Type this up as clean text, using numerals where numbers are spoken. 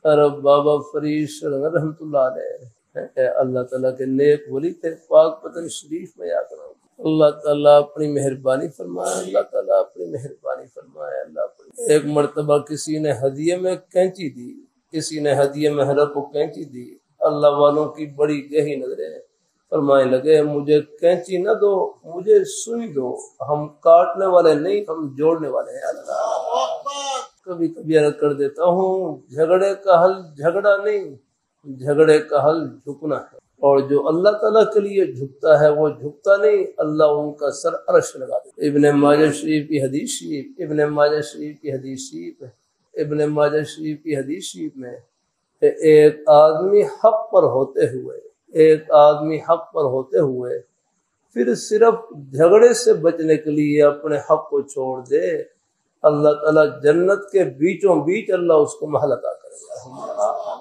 عرب بابا فرید شرنگ رحمۃ اللہ علیہ اللہ تعالیٰ کے نیک ولی تھے، پاک پتن شریف میں یاد رہا ہوں۔ اللہ تعالیٰ اپنی مہربانی فرمائے، اللہ تعالیٰ اپنی مہربانی فرمائے۔ ایک مرتبہ کسی نے ہدیے میں کینچی دی، کسی نے ہدیے میں حضرت کو کینچی دی، اللہ والوں کی بڑی گہری نظریں، فرمانے لگے مجھے کینچی نہ دو، مجھے سوئی دو، ہم کاٹنے والے نہیں، ہم جوڑنے والے ہیں۔ اللہ کبھی کبھی عرض کر دیتا ہوں، جھگڑے کا حل جھگڑا نہیں، جھگڑے کا حل جھکنا ہے، اور جو اللہ تعالیٰ کے لیے جھکتا ہے وہ جھکتا نہیں، اللہ ان کا سر عرش لگا دیتا۔ ابن ماجہ شریف کی حدیث شریف، ابن ماجہ شریف کی حدیث شریف، ابن ماجہ شریف کی حدیث شریف میں کہ ایک آدمی حق پر ہوتے ہوئے، ایک آدمی حق پر ہوتے ہوئے پھر صرف جھگڑے سے بچنے کے لیے اپنے حق کو چھوڑ دے، اللہ تعالیٰ جنت کے بیچوں بیچ اللہ اس کو محل عطا کرے گا۔